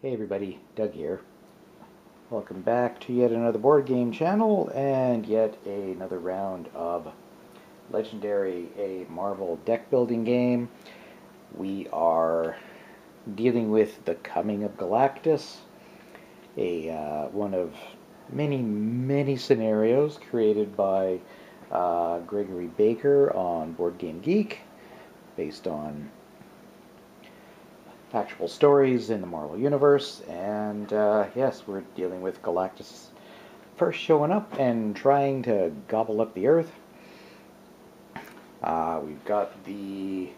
Hey everybody, Doug here. Welcome back to yet another board game channel and yet another round of Legendary, a Marvel deck building game. We are dealing with the coming of Galactus, one of many scenarios created by Gregory Baker on Board Game Geek, based on actual stories in the Marvel Universe, and yes, we're dealing with Galactus first showing up and trying to gobble up the Earth. We've got the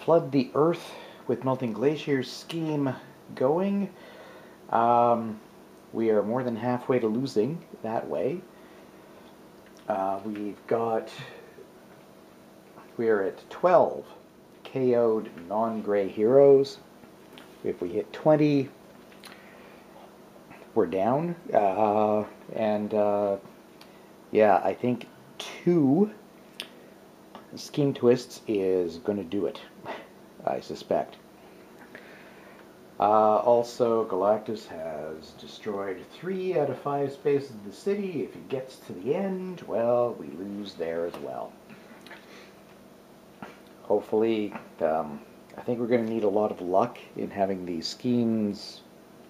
Flood the Earth with Melting Glaciers scheme going. We are more than halfway to losing that way. We are at 12 KO'd non-gray heroes. If we hit 20, we're down. Yeah, I think 2 scheme twists is going to do it, I suspect. Also, Galactus has destroyed 3 out of 5 spaces of the city. If he gets to the end, well, we lose there as well. Hopefully, I think we're going to need a lot of luck in having these schemes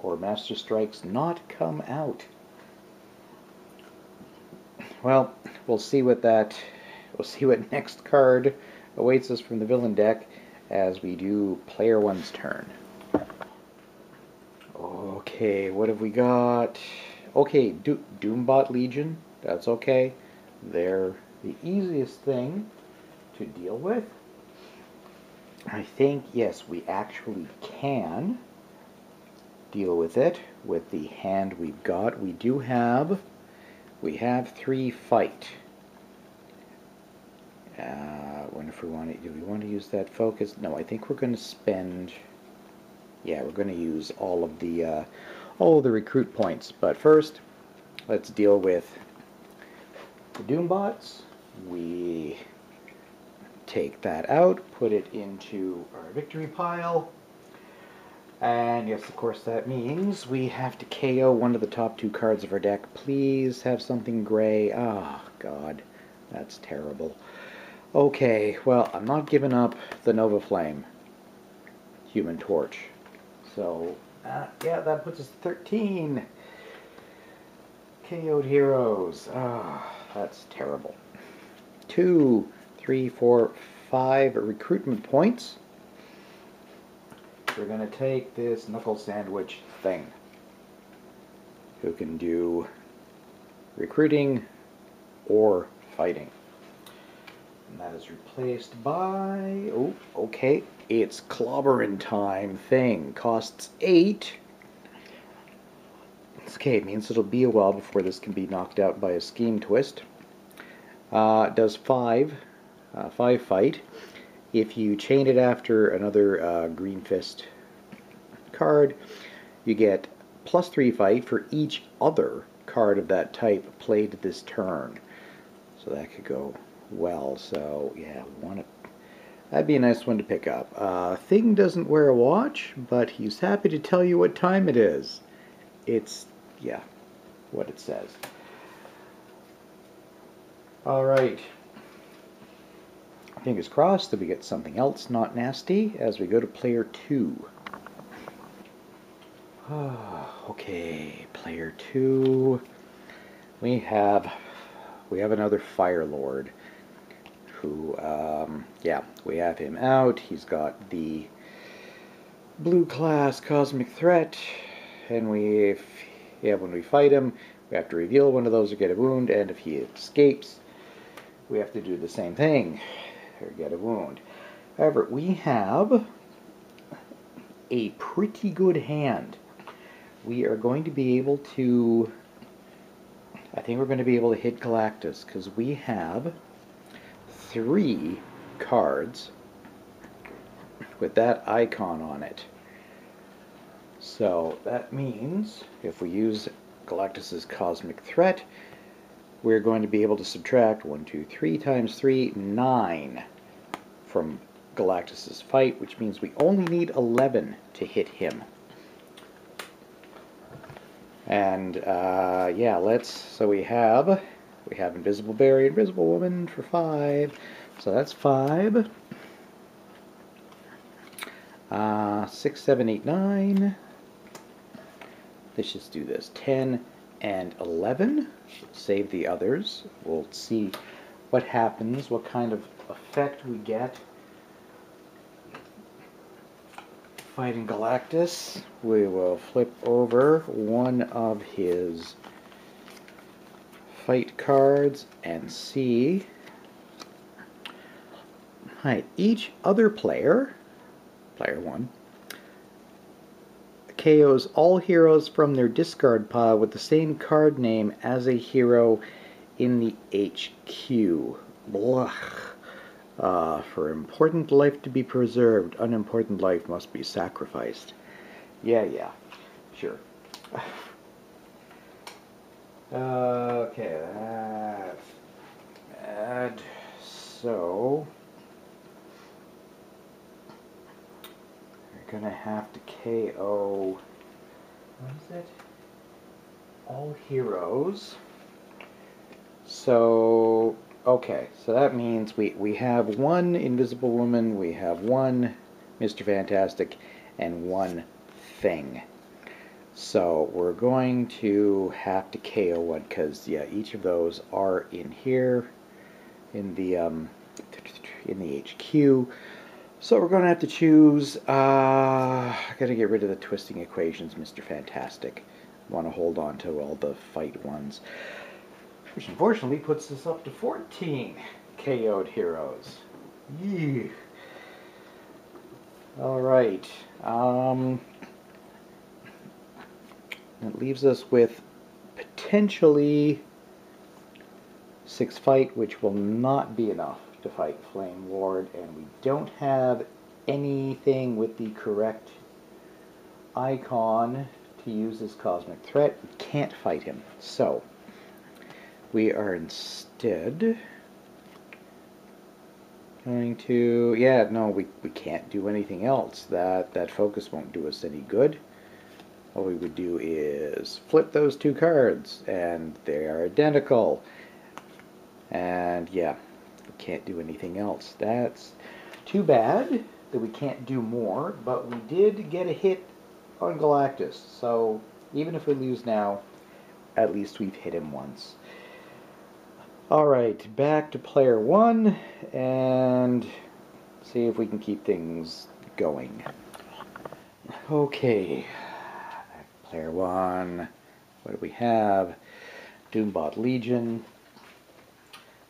or master strikes not come out. Well, we'll see what next card awaits us from the villain deck as we do player 1's turn. Okay, what have we got? Okay, Doombot Legion. That's okay. They're the easiest thing to deal with. I think, yes, we actually can deal with it with the hand we've got. We have 3 fight. Wonder if do we want to use that focus? No, I think we're going to spend, yeah, we're going to use all of the recruit points. But first, let's deal with the Doombots. We take that out, put it into our victory pile, and yes, of course, that means we have to KO one of the top 2 cards of our deck. Please have something gray. Ah, God, that's terrible. Okay, well, I'm not giving up the Nova Flame Human Torch. So, yeah, that puts us 13 KO'd heroes. Ah, that's terrible. 2, 3, 4, 5 recruitment points. We're going to take this Knuckle Sandwich thing, who can do recruiting or fighting. And that is replaced by, oh, okay, it's Clobberin' Time thing. Costs 8. Okay, it means it'll be a while before this can be knocked out by a scheme twist. Does 5 fight. If you chain it after another Green Fist card, you get +3 fight for each other card of that type played this turn. So that could go well. So yeah, that'd be a nice one to pick up. Thing doesn't wear a watch, but he's happy to tell you what time it is. It's, yeah, what it says. Alright. Fingers crossed that we get something else not nasty as we go to player 2. Okay, player 2. We have another Fire Lord who, yeah, we have him out. He's got the blue class Cosmic Threat, and when we fight him, we have to reveal one of those or get a wound, and if he escapes, we have to do the same thing or get a wound. However, we have a pretty good hand. We are going to be able to, I think we're going to be able to hit Galactus because we have 3 cards with that icon on it. So that means if we use Galactus's Cosmic Threat, we're going to be able to subtract 1, 2, 3 times 3, 9 from Galactus's fight, which means we only need 11 to hit him. And yeah, so we have Invisible Barry, Invisible Woman for 5. So that's 5. 6, 7, 8, 9. Let's just do this. 10 and 11. Save the others. We'll see what happens, what kind of effect we get fighting Galactus. We will flip over one of his fight cards and see. Right, each other player, player 1, KOs all heroes from their discard pile with the same card name as a hero in the HQ. Blah. For important life to be preserved, unimportant life must be sacrificed. Yeah, sure. Okay, that's bad. So you're gonna have to KO. What is it? All heroes. So okay, so that means we have one Invisible Woman, we have one Mr. Fantastic, and one Thing. So we're going to have to KO one because yeah, each of those are in here in the HQ. So we're going to have to choose. I gotta get rid of the twisting equations, Mr. Fantastic. Want to hold on to all the fight ones, which unfortunately puts us up to 14 KO'd heroes. Yeah. All right. That leaves us with potentially 6 fight, which will not be enough to fight Flame Lord, and we don't have anything with the correct icon to use as Cosmic Threat. We can't fight him. So we are instead going to, yeah, no, we can't do anything else. That focus won't do us any good. All we would do is flip those 2 cards, and they are identical. And yeah, we can't do anything else. That's too bad that we can't do more, but we did get a hit on Galactus. So even if we lose now, at least we've hit him once. Alright, back to player 1, and see if we can keep things going. Okay. Player 1, what do we have? Doombot Legion,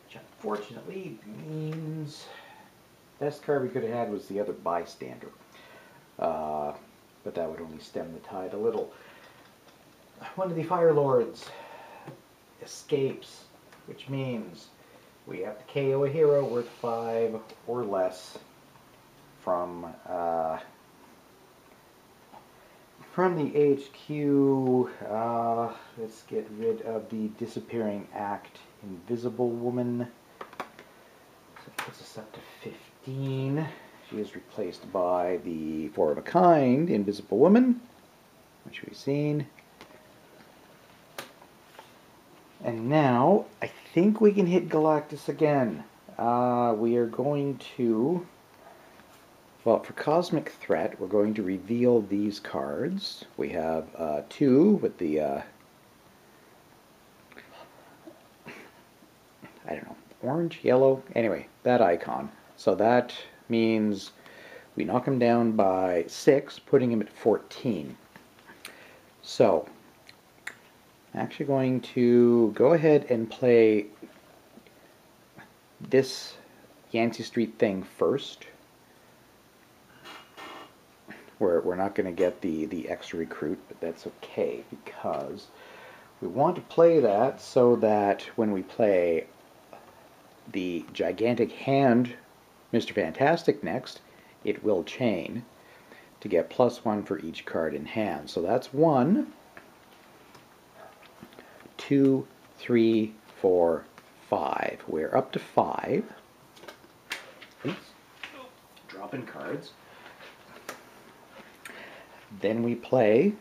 which unfortunately means best card we could have had was the other Bystander. But that would only stem the tide a little. One of the Fire Lords escapes, which means we have to KO a hero worth 5 or less from the HQ. Let's get rid of the Disappearing Act Invisible Woman. So it puts us up to 15. She is replaced by the 4 of a kind Invisible Woman, which we've seen. And now I think we can hit Galactus again. We are going to, well, for Cosmic Threat, we're going to reveal these cards. We have 2 with the, I don't know, orange, yellow, anyway, that icon. So that means we knock him down by 6, putting him at 14. So, I'm actually going to go ahead and play this Yancey Street thing first. We're not going to get the extra recruit, but that's okay, because we want to play that so that when we play the gigantic hand Mr. Fantastic next, it will chain to get +1 for each card in hand. So that's 1, 2, 3, 4, 5. We're up to 5. Oops. Dropping cards. Then we play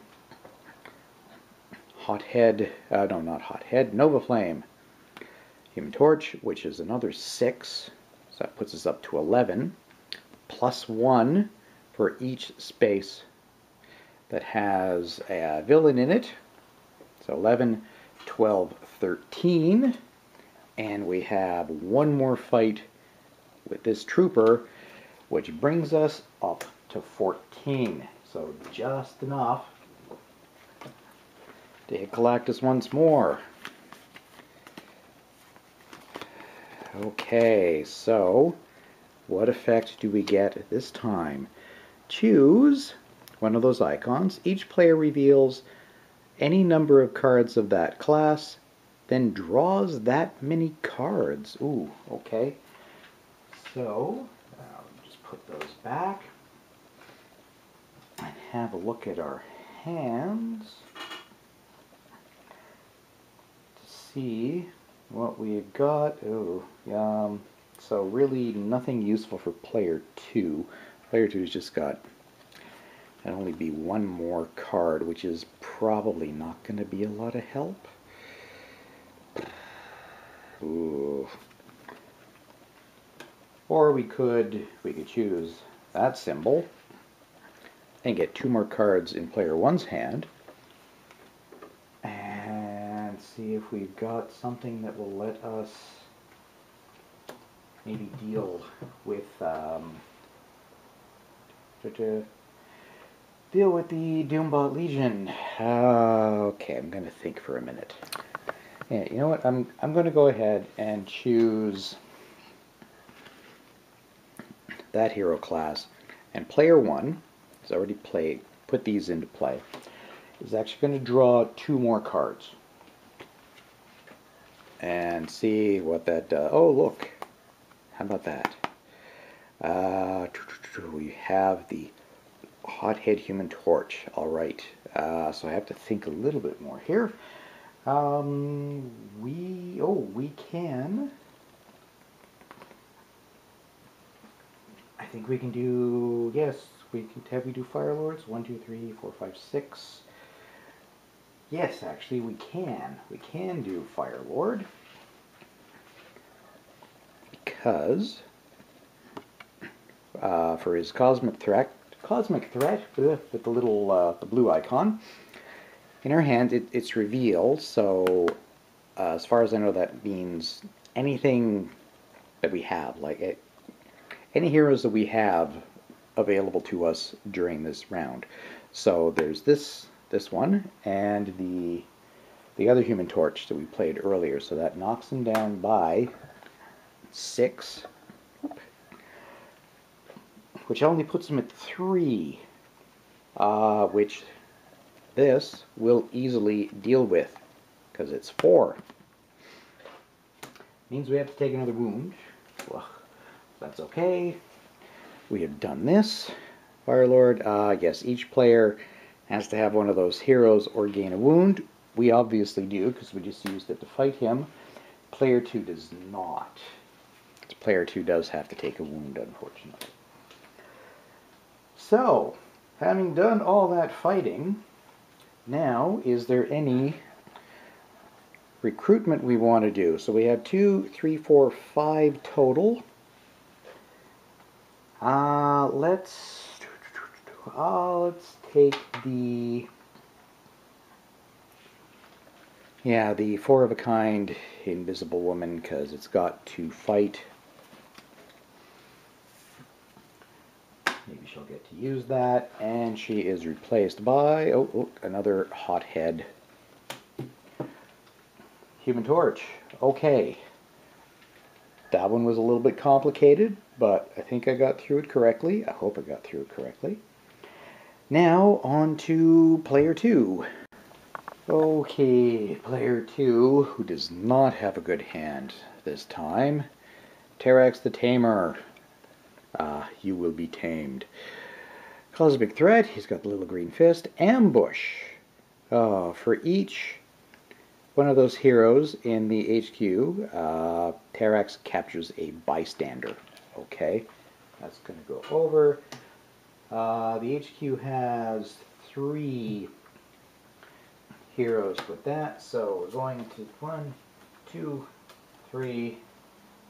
Hothead, no, not Hothead, Nova Flame. Human Torch, which is another 6, so that puts us up to 11, plus 1 for each space that has a villain in it. So 11, 12, 13, and we have one more fight with this trooper, which brings us up to 14. So just enough to hit Galactus once more. Okay, so what effect do we get this time? Choose one of those icons. Each player reveals any number of cards of that class, then draws that many cards. Ooh, okay. So, just put those back and have a look at our hands to see what we've got. Oh, so really nothing useful for player 2. Player 2's just got, and only be one more card, which is probably not going to be a lot of help. Ooh. Or we could choose that symbol and get 2 more cards in player 1's hand and see if we've got something that will let us maybe deal with deal with the Doombot Legion. Okay, I'm going to think for a minute. Yeah, you know what? I'm going to go ahead and choose that hero class. And player 1 has already put these into play. Is actually going to draw 2 more cards. And see what that does. Oh, look. How about that? We have the Hothead Human Torch. Alright, so I have to think a little bit more here. We can. I think we can do, yes, we do Fire Lords. 1, 2, 3, 4, 5, 6. Yes, actually we can. We can do Fire Lord. Because for his cosmic threat with the little the blue icon in her hand, it's revealed. So as far as I know, that means anything that we have, like any heroes that we have available to us during this round. So there's this one and the other Human Torch that we played earlier. So that knocks him down by 6. Which only puts him at 3, which this will easily deal with, because it's 4. Means we have to take another wound. Well, that's okay. We have done this. Fire Lord, yes, each player has to have one of those heroes or gain a wound. We obviously do, because we just used it to fight him. Player 2 does not. Player 2 does have to take a wound, unfortunately. So, having done all that fighting, now, is there any recruitment we want to do? So we have 2, 3, 4, 5 total. Let's take the 4 of a kind Invisible Woman, because it's got to fight. Maybe she'll get to use that, and she is replaced by another Hothead Human Torch. Okay, that one was a little bit complicated, but I think I got through it correctly. I hope I got through it correctly. Now on to player 2. Okay, player 2, who does not have a good hand this time. Terax the Tamer. You will be tamed. Cosmic Threat, he's got the little green fist. Ambush. For each one of those heroes in the HQ, Terax captures a bystander. Okay, that's going to go over. The HQ has 3 heroes with that. So we're going to 1, 2, 3,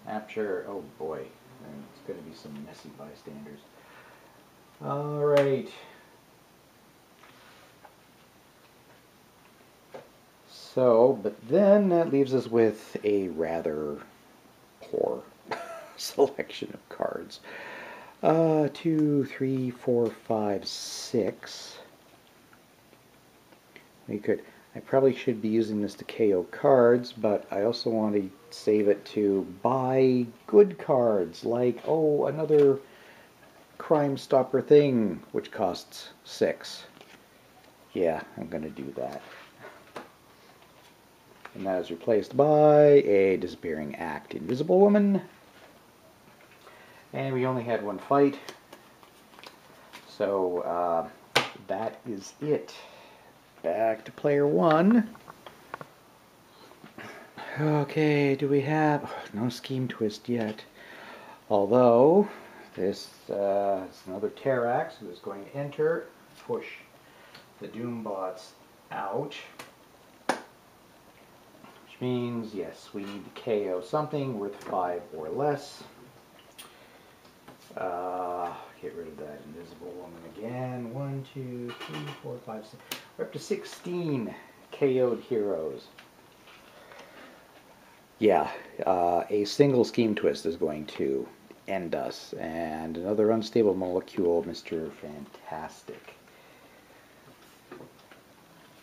capture. Oh boy, it's going to be some messy bystanders. All right. So, but then that leaves us with a rather poor selection of cards. 2, 3, 4, 5, 6. I probably should be using this to KO cards, but I also want to save it to buy good cards, like, oh, another Crime Stopper thing, which costs 6. Yeah, I'm going to do that. And that is replaced by a Disappearing Act Invisible Woman. And we only had one fight. So that is it. Back to player 1. Okay, do we have... no Scheme Twist yet. Although, this is another Terrax who is going to enter, push the Doombots out. Which means, yes, we need to KO something worth 5 or less. Get rid of that Invisible Woman again. 1, 2, 3, 4, 5, 6. We're up to 16 KO'd heroes. Yeah, a single Scheme Twist is going to end us. And another unstable molecule, Mr. Fantastic.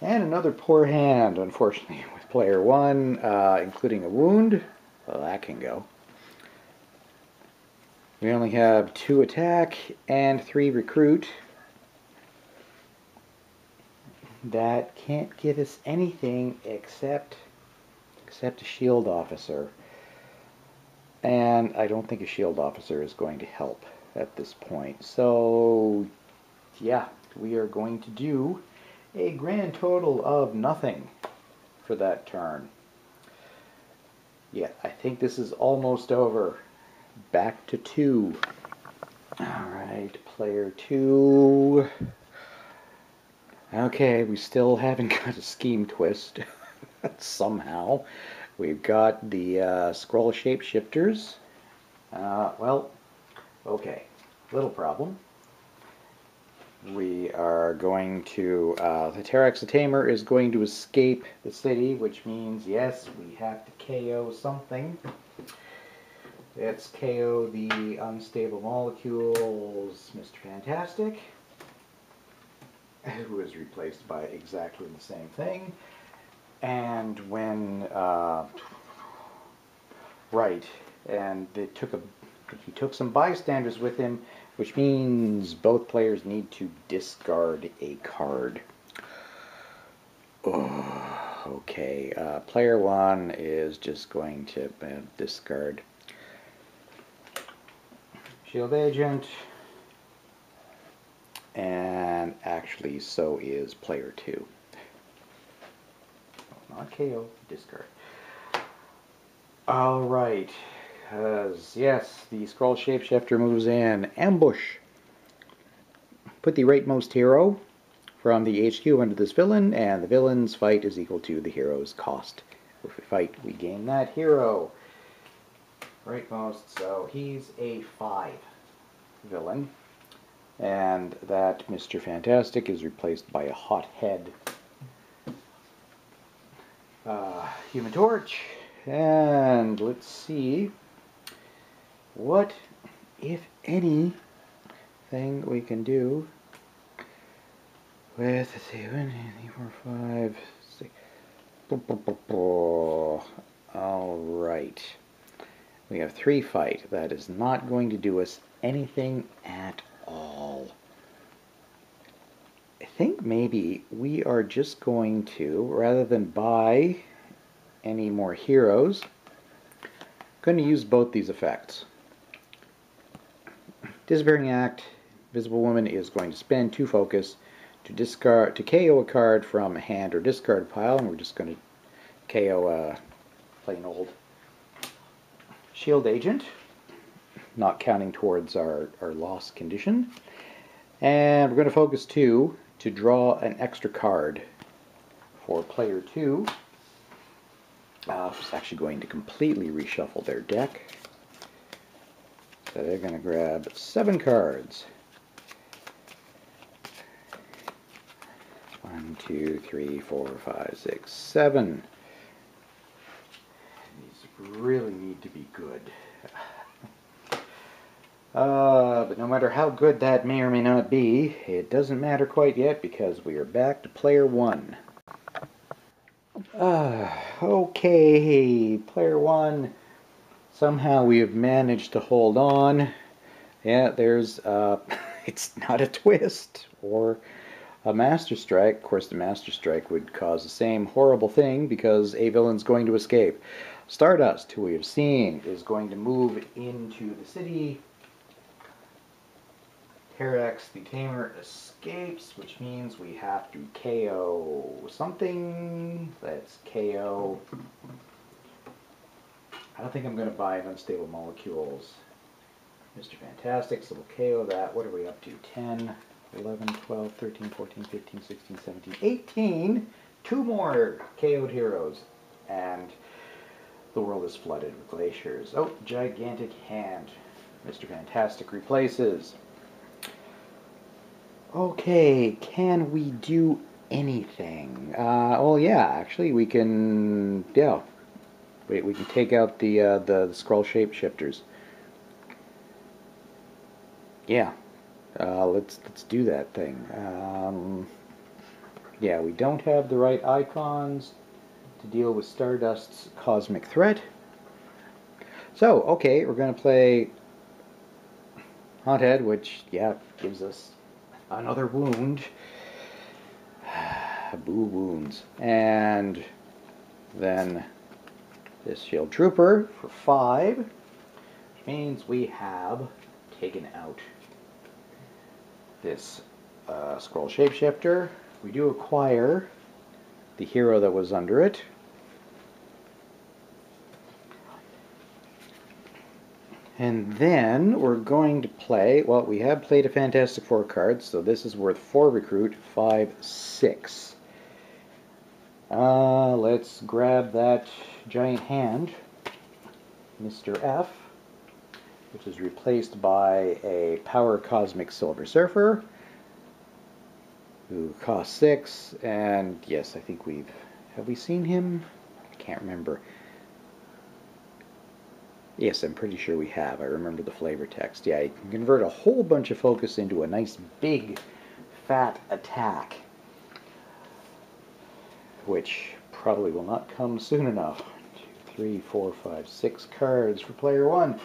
And another poor hand, unfortunately, with player 1, including a wound. Well, that can go. We only have 2 attack and 3 recruit. That can't give us anything except a shield officer. And I don't think a shield officer is going to help at this point. So, yeah, we are going to do a grand total of nothing for that turn. Yeah, I think this is almost over. Back to 2. Alright, player 2. Okay, we still haven't got a Scheme Twist. Somehow. We've got the Scroll Shapeshifters. Well, okay. Little problem. We are going to... the Terrax the Tamer is going to escape the city, which means, yes, we have to KO something. Let's KO the unstable molecules, Mr. Fantastic, who is replaced by exactly the same thing. And when, right, and he took some bystanders with him, which means both players need to discard a card. Oh, okay, player 1 is just going to discard Shield Agent, and actually so is player 2. Not KO, discard. Alright, yes, the Scroll Shapeshifter moves in. Ambush. Put the rightmost hero from the HQ under this villain, and the villain's fight is equal to the hero's cost. If we fight, we gain that hero. Rightmost, so he's a 5 villain, and that Mr. Fantastic is replaced by a hothead Human Torch. And let's see what, if anything, we can do with, let's see, 1, 2, 3, 4, 5, 6. Alright. We have 3 fight. That is not going to do us anything at all. I think maybe we are just going to, rather than buy any more heroes, going to use both these effects. Disappearing Act, Visible Woman is going to spend 2 focus to KO a card from a hand or discard pile, and we're just going to KO a plain old Shield Agent, not counting towards our loss condition. And we're going to focus 2 to draw an extra card for player 2, who's actually going to completely reshuffle their deck. So they're going to grab 7 cards. 1, 2, 3, 4, 5, 6, 7. These really need to be good. But no matter how good that may or may not be, it doesn't matter quite yet because we are back to player 1. Okay, player 1. Somehow we have managed to hold on. Yeah, there's, it's not a twist or a Master Strike. Of course, the Master Strike would cause the same horrible thing because a villain's going to escape. Stardust, who we have seen, is going to move into the city. Herax the Tamer escapes, which means we have to KO something. Let's KO. I don't think I'm going to buy Unstable Molecules. Mr. Fantastic, so we'll KO that. What are we up to? 10, 11, 12, 13, 14, 15, 16, 17, 18. 2 more KO'd heroes. And the world is flooded with glaciers. Oh, gigantic hand. Mr. Fantastic replaces. Okay, can we do anything? Well, yeah, actually, we can. Yeah, we can take out the Skrull shapeshifters. Yeah, let's do that thing. Yeah, we don't have the right icons to deal with Stardust's cosmic threat. So, okay, we're going to play Haunted, which, yeah, gives us another wound. Boo wounds. And then this Shield Trooper for 5, which means we have taken out this Skrull Shapeshifter. We do acquire the hero that was under it. And then we're going to play, well, we have played a Fantastic Four card, so this is worth 4 recruit, 5, 6. Let's grab that giant hand, Mr. F, which is replaced by a Power Cosmic Silver Surfer, who costs 6, and yes, I think have we seen him? I can't remember. Yes, I'm pretty sure we have. I remember the flavor text. Yeah, you can convert a whole bunch of focus into a nice big fat attack, which probably will not come soon enough. 1, 2, 3, 4, 5, 6 cards for player 1.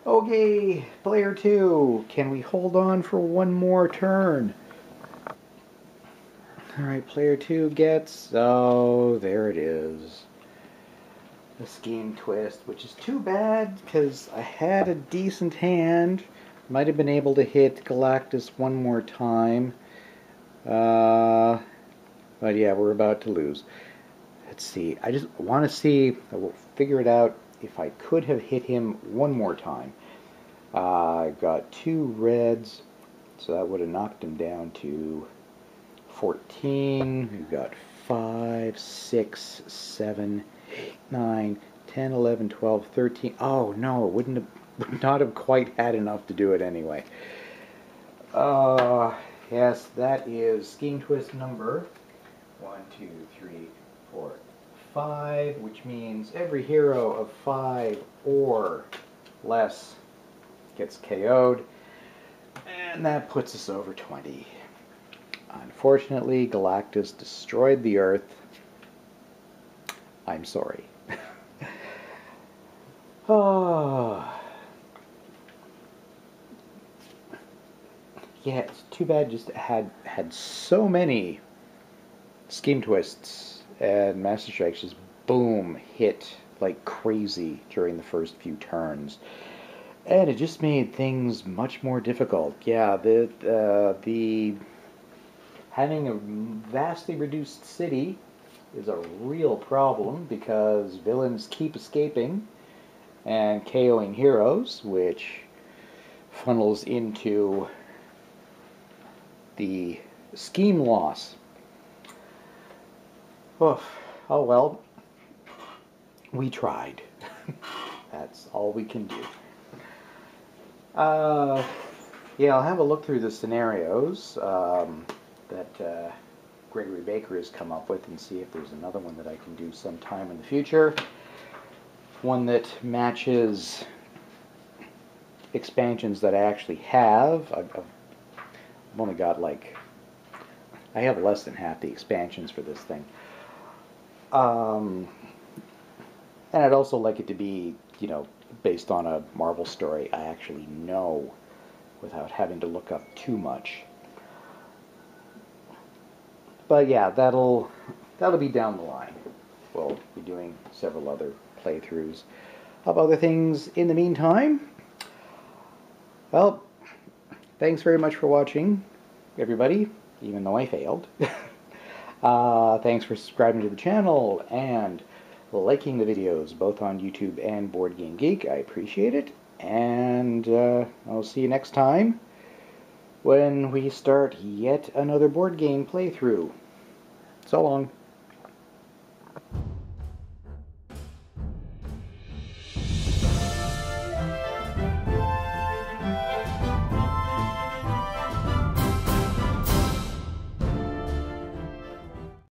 Okay, player 2. Can we hold on for one more turn? Alright, player 2 gets... Oh, there it is. The Scheme Twist, which is too bad because I had a decent hand. Might have been able to hit Galactus one more time. But yeah, we're about to lose. Let's see. I just want to see. I will figure it out if I could have hit him one more time. I got 2 reds, so that would have knocked him down to 14. We've got 5, 6, 7, 9, 10, 11, 12, 13. Oh no, it would not have quite had enough to do it anyway. Yes, that is Scheme Twist number 1, 2, 3, 4, 5, which means every hero of 5 or less gets KO'd, and that puts us over 20. Unfortunately, Galactus destroyed the Earth. I'm sorry. Oh. Yeah, it's too bad just had so many Scheme Twists and Master Strikes just boom hit like crazy during the first few turns. And it just made things much more difficult. Yeah, the having a vastly reduced city is a real problem because villains keep escaping and KOing heroes, which funnels into the scheme loss. Oof. Oh well, we tried. That's all we can do. Yeah, I'll have a look through the scenarios that Gregory Baker has come up with and see if there's another one that I can do sometime in the future. One that matches expansions that I actually have. I've only got I have less than half the expansions for this thing. And I'd also like it to be, based on a Marvel story I actually know without having to look up too much. But yeah, that'll be down the line. We'll be doing several other playthroughs of other things in the meantime. Well, thanks very much for watching, everybody, even though I failed. Thanks for subscribing to the channel and liking the videos, both on YouTube and Board Game Geek. I appreciate it. And I'll see you next time when we start yet another board game playthrough. So long.